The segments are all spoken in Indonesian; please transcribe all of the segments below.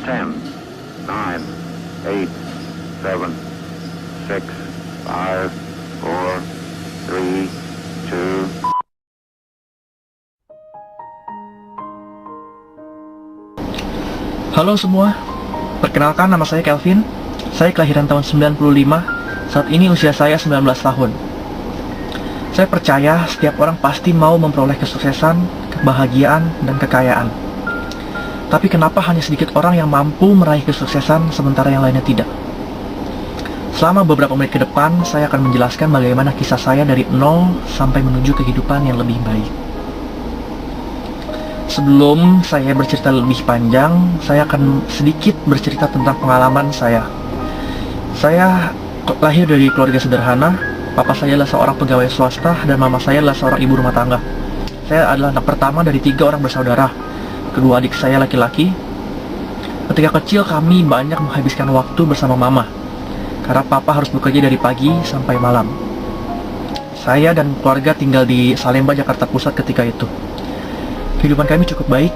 10, 9, 8, 7, 6, 5, 4, 3, 2. Halo semua, perkenalkan nama saya Kelvin. Saya kelahiran tahun 95. Saat ini usia saya 19 tahun. Saya percaya setiap orang pasti mau memperoleh kesuksesan, kebahagiaan, dan kekayaan. Tapi kenapa hanya sedikit orang yang mampu meraih kesuksesan sementara yang lainnya tidak? Selama beberapa menit ke depan, saya akan menjelaskan bagaimana kisah saya dari nol sampai menuju kehidupan yang lebih baik. Sebelum saya bercerita lebih panjang, saya akan sedikit bercerita tentang pengalaman saya. Saya lahir dari keluarga sederhana. Papa saya adalah seorang pegawai swasta dan mama saya adalah seorang ibu rumah tangga. Saya adalah anak pertama dari 3 orang bersaudara. Kedua adik saya laki-laki. Ketika kecil kami banyak menghabiskan waktu bersama mama, karena papa harus bekerja dari pagi sampai malam. Saya dan keluarga tinggal di Salemba, Jakarta Pusat ketika itu. Kehidupan kami cukup baik,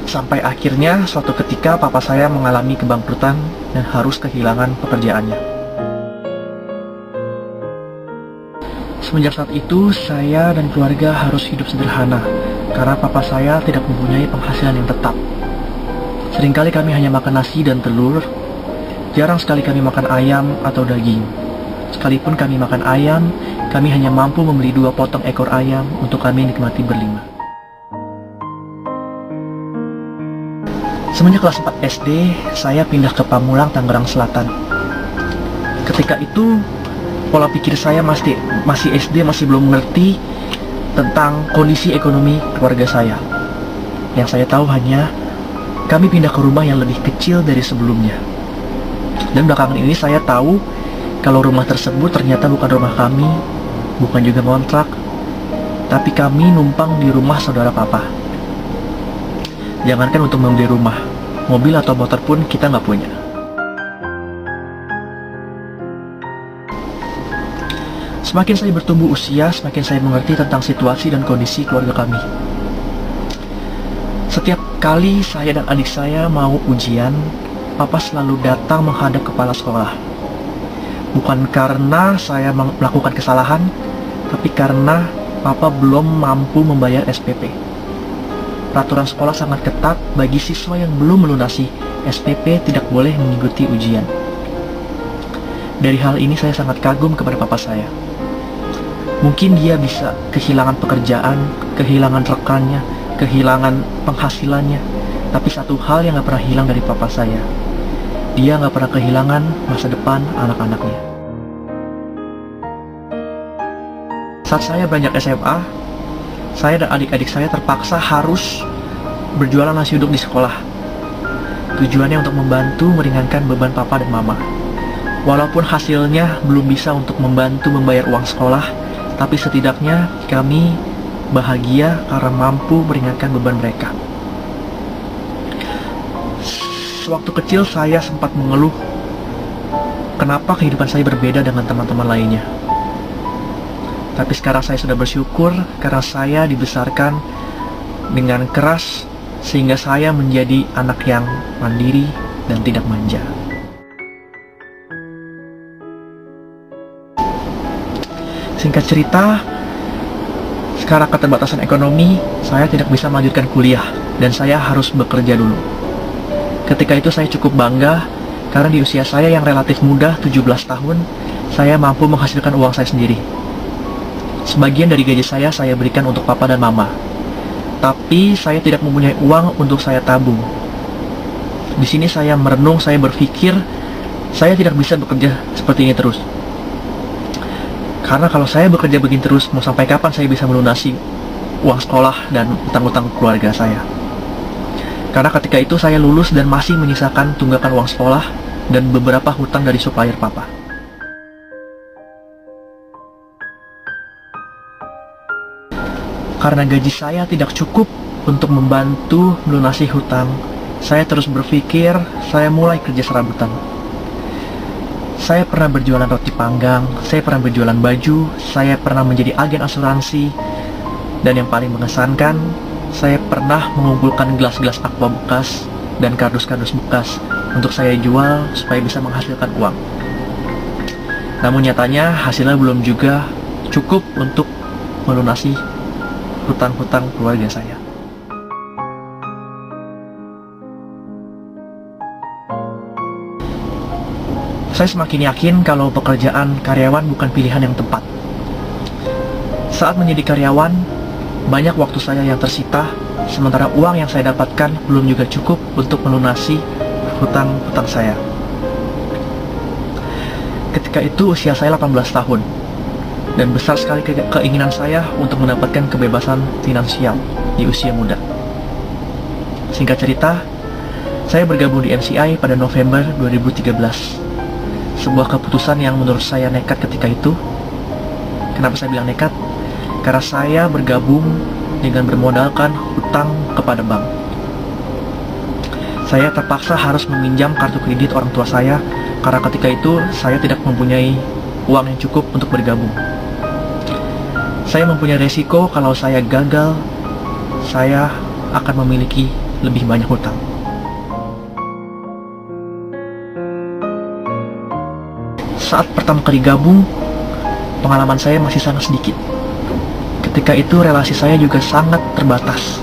sampai akhirnya suatu ketika papa saya mengalami kebangkrutan dan harus kehilangan pekerjaannya. Semenjak saat itu, saya dan keluarga harus hidup sederhana, karena papa saya tidak mempunyai penghasilan yang tetap. Seringkali kami hanya makan nasi dan telur, jarang sekali kami makan ayam atau daging. Sekalipun kami makan ayam, kami hanya mampu membeli 2 potong ekor ayam untuk kami nikmati berlima. Semenjak kelas 4 SD, saya pindah ke Pamulang, Tangerang Selatan. Ketika itu, pola pikir saya masih SD, masih belum mengerti tentang kondisi ekonomi keluarga saya. Yang saya tahu hanya kami pindah ke rumah yang lebih kecil dari sebelumnya. Dan belakangan ini saya tahu kalau rumah tersebut ternyata bukan rumah kami, bukan juga kontrak, tapi kami numpang di rumah saudara papa. Jangankan untuk membeli rumah, mobil atau motor pun kita nggak punya. Semakin saya bertumbuh usia, semakin saya mengerti tentang situasi dan kondisi keluarga kami. Setiap kali saya dan adik saya mau ujian, papa selalu datang menghadap kepala sekolah. Bukan karena saya melakukan kesalahan, tapi karena papa belum mampu membayar SPP. Peraturan sekolah sangat ketat, bagi siswa yang belum melunasi SPP tidak boleh mengikuti ujian. Dari hal ini saya sangat kagum kepada papa saya. Mungkin dia bisa kehilangan pekerjaan, kehilangan rekannya, kehilangan penghasilannya, tapi satu hal yang gak pernah hilang dari papa saya, dia gak pernah kehilangan masa depan anak-anaknya. Saat saya beranjak SMA, saya dan adik-adik saya terpaksa harus berjualan nasi uduk di sekolah. Tujuannya untuk membantu meringankan beban papa dan mama. Walaupun hasilnya belum bisa untuk membantu membayar uang sekolah, tapi setidaknya kami bahagia karena mampu meringankan beban mereka. Sewaktu kecil saya sempat mengeluh, kenapa kehidupan saya berbeda dengan teman-teman lainnya. Tapi sekarang saya sudah bersyukur karena saya dibesarkan dengan keras, sehingga saya menjadi anak yang mandiri dan tidak manja. Singkat cerita, karena keterbatasan ekonomi, saya tidak bisa melanjutkan kuliah dan saya harus bekerja dulu. Ketika itu saya cukup bangga karena di usia saya yang relatif muda, 17 tahun, saya mampu menghasilkan uang saya sendiri. Sebagian dari gaji saya berikan untuk papa dan mama. Tapi saya tidak mempunyai uang untuk saya tabung. Di sini saya merenung, saya berpikir, saya tidak bisa bekerja seperti ini terus. Karena kalau saya bekerja begini terus, mau sampai kapan saya bisa melunasi uang sekolah dan utang-utang keluarga saya. Karena ketika itu saya lulus dan masih menyisakan tunggakan uang sekolah dan beberapa hutang dari supplier papa. Karena gaji saya tidak cukup untuk membantu melunasi hutang, saya terus berpikir, saya mulai kerja serabutan. Saya pernah berjualan roti panggang, saya pernah berjualan baju, saya pernah menjadi agen asuransi, dan yang paling mengesankan, saya pernah mengumpulkan gelas-gelas aqua bekas dan kardus-kardus bekas untuk saya jual supaya bisa menghasilkan uang. Namun nyatanya hasilnya belum juga cukup untuk melunasi hutang-hutang keluarga saya. Saya semakin yakin kalau pekerjaan karyawan bukan pilihan yang tepat. Saat menjadi karyawan, banyak waktu saya yang tersita, sementara uang yang saya dapatkan belum juga cukup untuk melunasi hutang-hutang saya. Ketika itu usia saya 18 tahun, dan besar sekali keinginan saya untuk mendapatkan kebebasan finansial di usia muda. Singkat cerita, saya bergabung di MCI pada November 2013. Sebuah keputusan yang menurut saya nekat ketika itu. Kenapa saya bilang nekat? Karena saya bergabung dengan bermodalkan hutang kepada bank. Saya terpaksa harus meminjam kartu kredit orang tua saya karena ketika itu saya tidak mempunyai uang yang cukup untuk bergabung. Saya mempunyai resiko kalau saya gagal, saya akan memiliki lebih banyak hutang. Saat pertama kali gabung, pengalaman saya masih sangat sedikit. Ketika itu relasi saya juga sangat terbatas.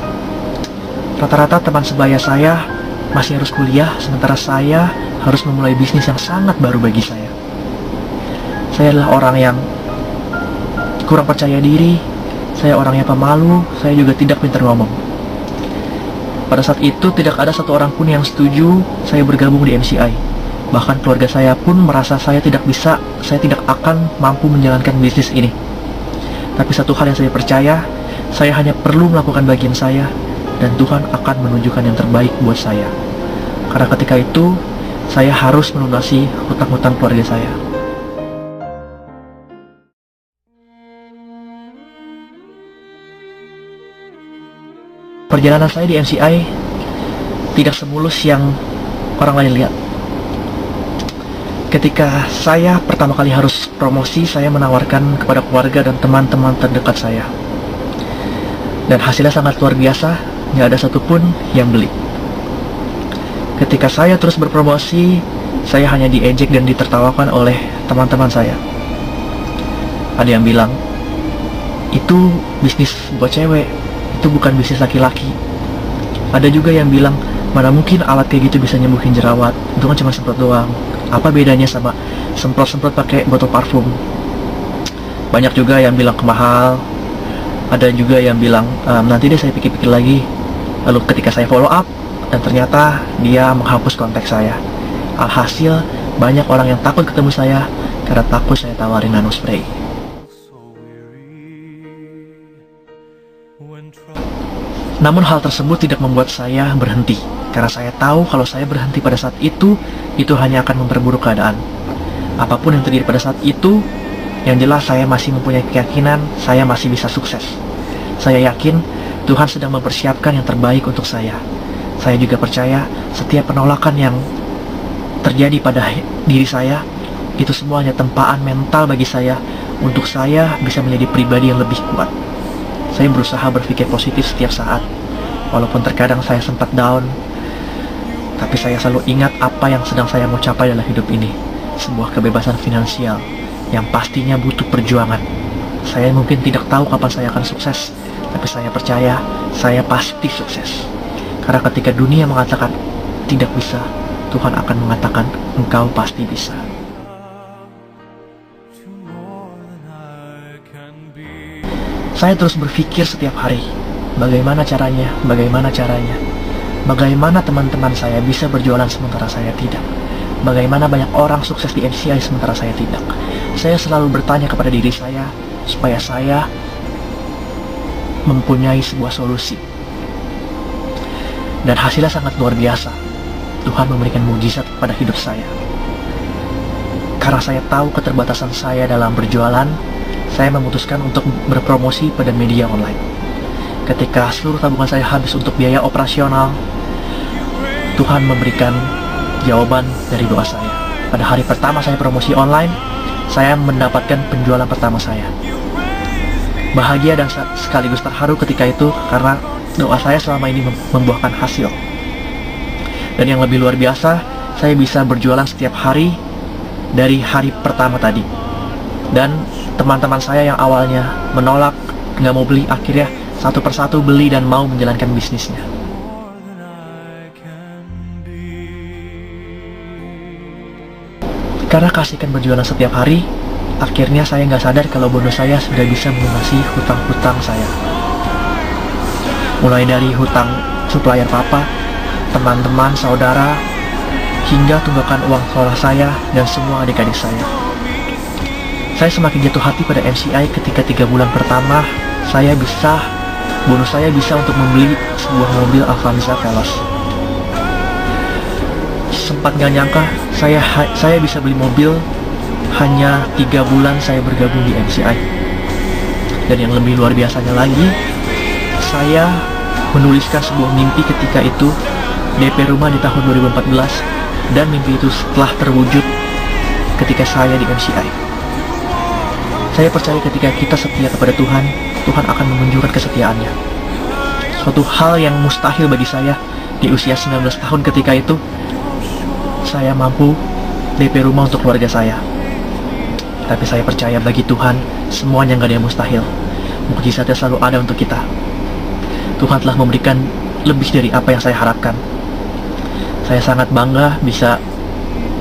Rata-rata teman sebaya saya masih harus kuliah, sementara saya harus memulai bisnis yang sangat baru bagi saya. Saya adalah orang yang kurang percaya diri, saya orangnya pemalu, saya juga tidak pintar ngomong. Pada saat itu tidak ada satu orang pun yang setuju saya bergabung di MCI. Bahkan keluarga saya pun merasa saya tidak akan mampu menjalankan bisnis ini. Tapi satu hal yang saya percaya, saya hanya perlu melakukan bagian saya, dan Tuhan akan menunjukkan yang terbaik buat saya. Karena ketika itu, saya harus melunasi hutang-hutang keluarga saya. Perjalanan saya di MCI tidak semulus yang orang lain lihat. Ketika saya pertama kali harus promosi, saya menawarkan kepada keluarga dan teman-teman terdekat saya. Dan hasilnya sangat luar biasa, nggak ada satupun yang beli. Ketika saya terus berpromosi, saya hanya diejek dan ditertawakan oleh teman-teman saya. Ada yang bilang, itu bisnis buat cewek, itu bukan bisnis laki-laki. Ada juga yang bilang, mana mungkin alat kayak gitu bisa nyembuhin jerawat, itu kan cuma semprot doang. Apa bedanya sama semprot-semprot pakai botol parfum? Banyak juga yang bilang mahal. Ada juga yang bilang nanti deh saya pikir-pikir lagi. Lalu ketika saya follow up, dan ternyata dia menghapus kontak saya. Alhasil banyak orang yang takut ketemu saya karena takut saya tawarin nano spray. Namun hal tersebut tidak membuat saya berhenti, karena saya tahu kalau saya berhenti pada saat itu hanya akan memperburuk keadaan. Apapun yang terjadi pada saat itu, yang jelas saya masih mempunyai keyakinan saya masih bisa sukses. Saya yakin Tuhan sedang mempersiapkan yang terbaik untuk saya. Saya juga percaya setiap penolakan yang terjadi pada diri saya, itu semuanya tempaan mental bagi saya untuk saya bisa menjadi pribadi yang lebih kuat. Saya berusaha berpikir positif setiap saat. Walaupun terkadang saya sempat down, tapi saya selalu ingat apa yang sedang saya mau capai dalam hidup ini. Sebuah kebebasan finansial yang pastinya butuh perjuangan. Saya mungkin tidak tahu kapan saya akan sukses, tapi saya percaya saya pasti sukses. Karena ketika dunia mengatakan tidak bisa, Tuhan akan mengatakan engkau pasti bisa. Saya terus berpikir setiap hari, bagaimana caranya, bagaimana teman-teman saya bisa berjualan sementara saya tidak, bagaimana banyak orang sukses di MCI sementara saya tidak. Saya selalu bertanya kepada diri saya, supaya saya mempunyai sebuah solusi. Dan hasilnya sangat luar biasa. Tuhan memberikan mujizat pada hidup saya. Karena saya tahu keterbatasan saya dalam berjualan, saya memutuskan untuk berpromosi pada media online. Ketika seluruh tabungan saya habis untuk biaya operasional, Tuhan memberikan jawaban dari doa saya. Pada hari pertama saya promosi online, saya mendapatkan penjualan pertama saya. Bahagia dan sekaligus terharu ketika itu karena doa saya selama ini membuahkan hasil. Dan yang lebih luar biasa, saya bisa berjualan setiap hari dari hari pertama tadi. Dan teman-teman saya yang awalnya menolak, nggak mau beli, akhirnya satu persatu beli dan mau menjalankan bisnisnya. Karena kasihkan berjualan setiap hari, akhirnya saya nggak sadar kalau bonus saya sudah bisa melunasi hutang-hutang saya. Mulai dari hutang supplier papa, teman-teman, saudara, hingga tunggakan uang sekolah saya dan semua adik-adik saya. Saya semakin jatuh hati pada MCI ketika 3 bulan pertama bonus saya bisa untuk membeli sebuah mobil Avanza Veloz. Sempat gak nyangka saya bisa beli mobil hanya 3 bulan saya bergabung di MCI. Dan yang lebih luar biasanya lagi, saya menuliskan sebuah mimpi ketika itu, DP rumah di tahun 2014, dan mimpi itu setelah terwujud ketika saya di MCI. Saya percaya ketika kita setia kepada Tuhan, Tuhan akan menunjukkan kesetiaannya. Suatu hal yang mustahil bagi saya di usia 19 tahun ketika itu, saya mampu DP rumah untuk keluarga saya. Tapi saya percaya bagi Tuhan, semuanya nggak ada yang mustahil. Mukjizatnya selalu ada untuk kita. Tuhan telah memberikan lebih dari apa yang saya harapkan. Saya sangat bangga bisa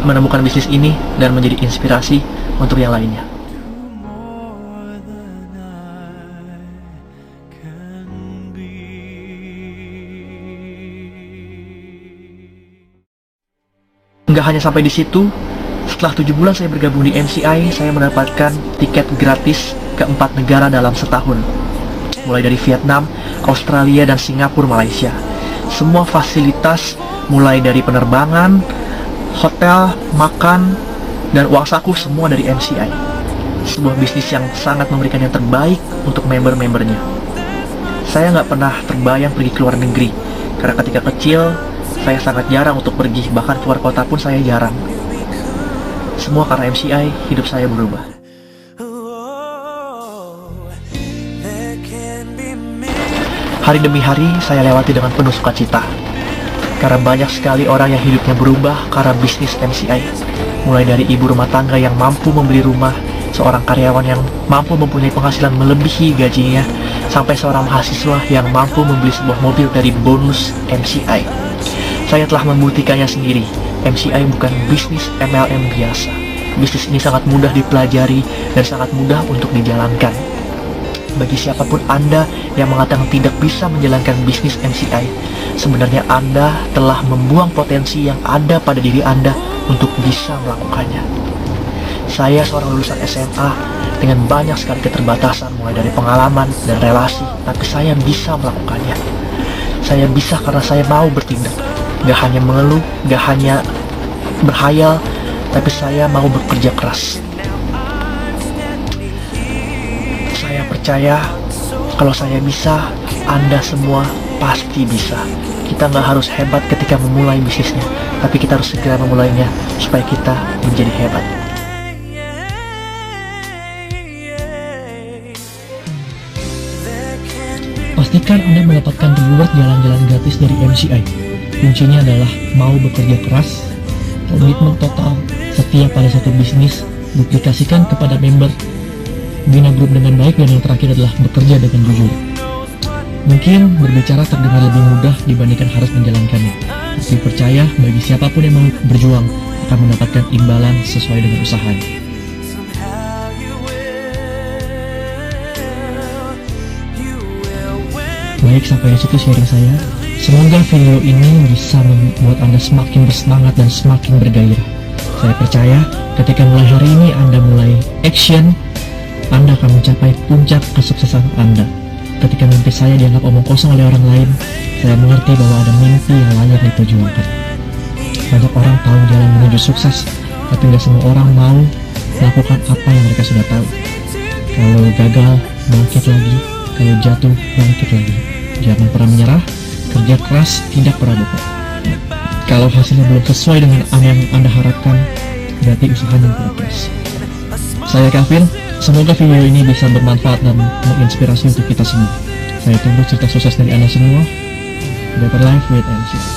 menemukan bisnis ini dan menjadi inspirasi untuk yang lainnya. Nggak hanya sampai di situ, setelah 7 bulan saya bergabung di MCI, saya mendapatkan tiket gratis ke 4 negara dalam setahun. Mulai dari Vietnam, Australia, dan Singapura, Malaysia. Semua fasilitas, mulai dari penerbangan, hotel, makan, dan uang saku, semua dari MCI. Sebuah bisnis yang sangat memberikan yang terbaik untuk member-membernya. Saya nggak pernah terbayang pergi ke luar negeri, karena ketika kecil, saya sangat jarang untuk pergi, bahkan keluar kota pun saya jarang. Semua karena MCI, hidup saya berubah. Hari demi hari, saya lewati dengan penuh sukacita. Karena banyak sekali orang yang hidupnya berubah karena bisnis MCI. Mulai dari ibu rumah tangga yang mampu membeli rumah, seorang karyawan yang mampu mempunyai penghasilan melebihi gajinya, sampai seorang mahasiswa yang mampu membeli sebuah mobil dari bonus MCI. Saya telah membuktikannya sendiri, MCI bukan bisnis MLM biasa. Bisnis ini sangat mudah dipelajari dan sangat mudah untuk dijalankan. Bagi siapapun Anda yang mengatakan tidak bisa menjalankan bisnis MCI, sebenarnya Anda telah membuang potensi yang ada pada diri Anda untuk bisa melakukannya. Saya seorang lulusan SMA dengan banyak sekali keterbatasan, mulai dari pengalaman dan relasi, tapi saya bisa melakukannya. Saya bisa karena saya mau bertindak. Gak hanya mengeluh, gak hanya berhayal, tapi saya mau bekerja keras. Saya percaya kalau saya bisa, Anda semua pasti bisa. Kita gak harus hebat ketika memulai bisnisnya, tapi kita harus segera memulainya supaya kita menjadi hebat. Pastikan Anda mendapatkan reward jalan-jalan gratis dari MCI. Kuncinya adalah mau bekerja keras, komitmen total, setia pada satu bisnis, duplikasikan kepada member, bina grup dengan baik, dan yang terakhir adalah bekerja dengan jujur. Mungkin berbicara terdengar lebih mudah dibandingkan harus menjalankannya, tapi percaya bagi siapapun yang mau berjuang akan mendapatkan imbalan sesuai dengan usahanya. Baik, sampai di situ sharing saya. Semoga video ini bisa membuat Anda semakin bersemangat dan semakin bergairah. Saya percaya ketika mulai hari ini Anda mulai action, Anda akan mencapai puncak kesuksesan Anda. Ketika mimpi saya dianggap omong kosong oleh orang lain, saya mengerti bahwa ada mimpi yang layak diperjuangkan. Banyak orang tahu jalan menuju sukses, tapi nggak semua orang mau melakukan apa yang mereka sudah tahu. Kalau gagal, bangkit lagi. Kalau jatuh, bangkit lagi. Jangan pernah menyerah. Kerja keras, tidak pernah lupa. Kalau hasilnya belum sesuai dengan yang Anda harapkan, berarti usahanya progres. Saya Kevin, semoga video ini bisa bermanfaat dan menginspirasi untuk kita semua. Saya tunggu cerita sukses dari Anda semua. Better Life with MC.